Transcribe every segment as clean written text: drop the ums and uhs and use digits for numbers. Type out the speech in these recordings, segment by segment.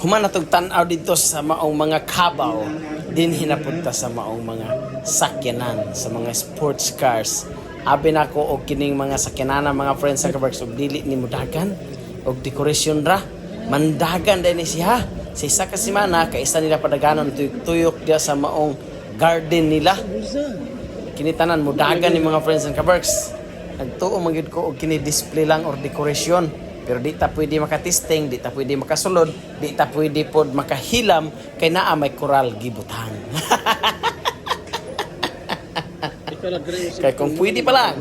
Human natog tan-aw dito sa maong mga kabaw, din hinapunta sa maong mga sakyanan, sa mga sports cars. Abi na ko og kining mga sakyanan mga friends sa kabarks og dili ni mudagan og dekorasyon ra. Mandagan din siya. Sa isa ka semana kay isa nila padaganon tuyok dia sa maong garden nila. Kini tanan mudagan ni mga friends sa kabarks. Nagtuo magyud ko og kini display lang or dekorasyon. Pero di ta pwede makatesting, di ta pwede makasulod, di ta pwede pod makahilam kay naa may koral gibutang. Kay kung pwede pa lang,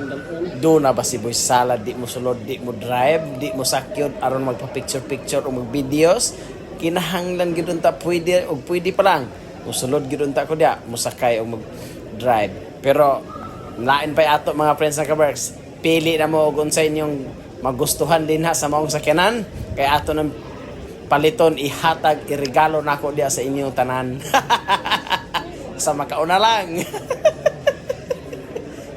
do na ba si Boy Salad, di mo sulod, di mo drive, di mo sakyod aron magpa-picture-picture o mag-videos, kinahanglan gid ta pwede o pwede pa lang. Musulod gid ta ko dia, musakay o mag-drive. Pero lain pa ato mga friends sa Kabarks, pili na mo og unsay inyong magustuhan din ha sa maong sakyanan kay ato ng paliton ihatag iregalo nako diya sa inyong tanan. Sa makauna lang.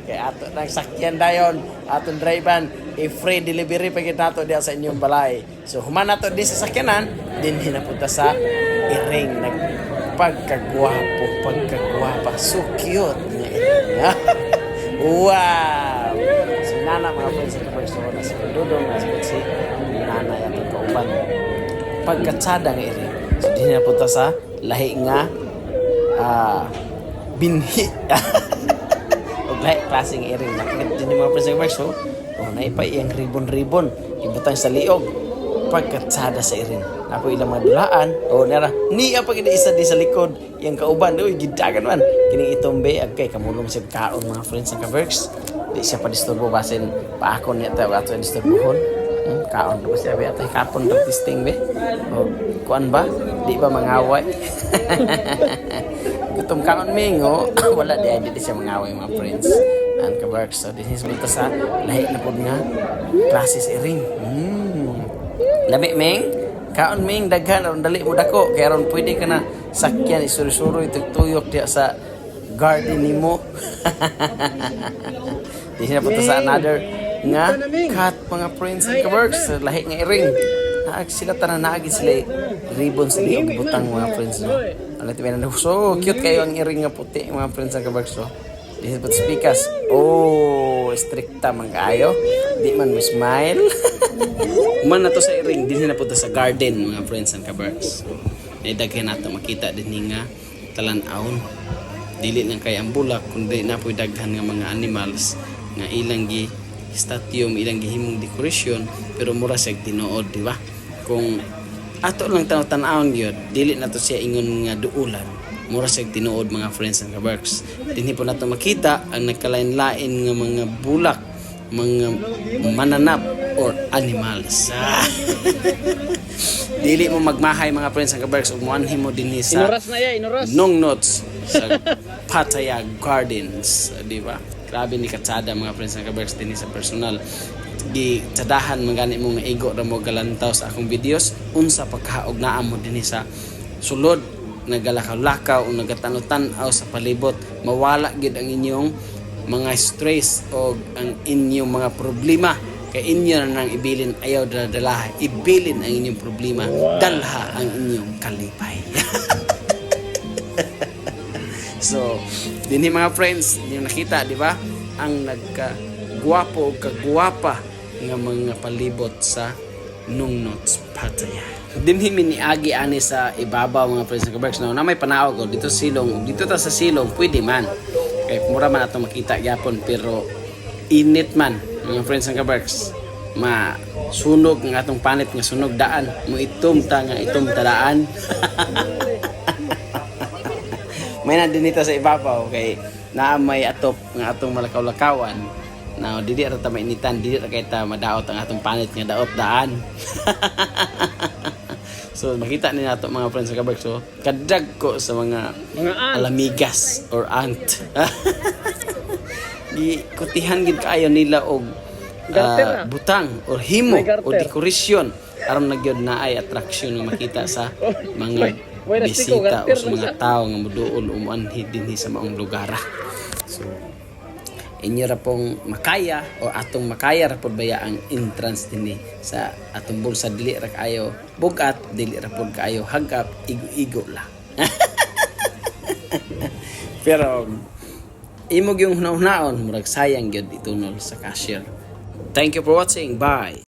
Kay ato ng sakyan dayon aton drivean free delivery pa gid nato diya sa inyong balay. So human nato di sa sakyanan din hinapunta sa iring pagkagwapa so cute nga iring. Wow. Nana mga friends sa persona si Dudong na si Nana yung kauban pagkatsada nga iri. So di na punta sa lahi nga binhi o lahi klaseng iri. Nakikita din yung mga friends sa persona. O naipa iyang ribon-ribon ibutang sa liog pagkatsada sa irin. Ako ilang mga dulaan o nara niya pag isa di sa likod yung kauban. Uy gidagan man kining itombe agkay kamulong sa kaon mga friends sa kaverks. Di siya pa disturbo basin paakon niya tayo ato disturbohon. Kaon ba siya be atay kapon ng testing be. O kuan ba? Di ba mangaway? Gutom kaon mingo wala di siya mangaway mga friends. And kabarks so this is bunta sa lahi na pud nga classes iring. Lami ming kaon ming daghan aron dali mo dako kay aron pwede ka na sakyan isuro-suro ituyok diya sa garden nimo. Di na punta sa another nga cat mga friends and kabarks lahi nga iring. Naag sila tanan naagi sila ribbon sa liog butang mga friends no. Ano timen na so cute kayo ang iring nga puti mga friends and kabarks so. This is but speakers. Oh, stricta man kaayo. Di man mo smile. Man na to sa iring din na punta sa garden mga friends and kabarks. Naidaghan nato makita din nga talan-awon. Dili lang kay ang bulak kundi na po'y daghan nga mga animals nga ilang gi stadium ilang gihimong decoration pero mura siya tinuod di ba kung ato lang tanaw-tanawon gyud dili na to siya ingon nga duulan mura siya tinuod mga friends and kabarks dinhi po nato makita ang nagkalain-lain nga mga bulak mga mananap or animals. Dili mo magmahay mga friends and kabarks ug moanhi mo dinhi sa Nongnots sa Pattaya Gardens di ba. Grabe ni katsada mga friends and kabarks dinhi sa personal gitsadahan magani mo nga igo ra mo galantaw sa akong videos unsa pagkaog naa mo dinhi sa sulod nagalakaw-lakaw o nagatan-tan-aw sa palibot mawala gid ang inyong mga stress o ang inyong mga problema kay inyo na nang ibilin ayaw dala ibilin ang inyong problema dalha ang inyong kalipay. So dinhi mga friends niyo nakita di ba ang nagkagwapo o kagwapa nga mga palibot sa Nongnots Pattaya. Dinhi miniagi ani sa ibabaw mga friends ng kabarks no na may panawag ko dito silong dito ta sa silong pwede man kay mura man ato makita gyapon pero init man mga friends ng kabarks sunog ng atong panit nga sunog daan mo itom ta daan. May na din ito sa ibabaw kay naa may atop nga atong malakaw-lakawan na dili ra ta mainitan dili ra kay ta madaot ang atong panit nga daot daan. So makita ni nato mga friends sa kabarks so kadag ko sa mga alamigas or ant. Gikutihan gid kaayo nila og butang or himo o dekorasyon aron nagyod na ay attraction nga makita sa mga bisita o sa mga tao nga moduol umanhi dinhi sa maong lugar. So inyo ra pong makaya o atong makaya ra pod baya ang entrance dinhi sa atong bulsa, dili ra kaayo bugat, dili ra pod kaayo hagap, igo-igo la. Pero imog yung hunaon murag sayang gyud itunol sa cashier. Thank you for watching. Bye.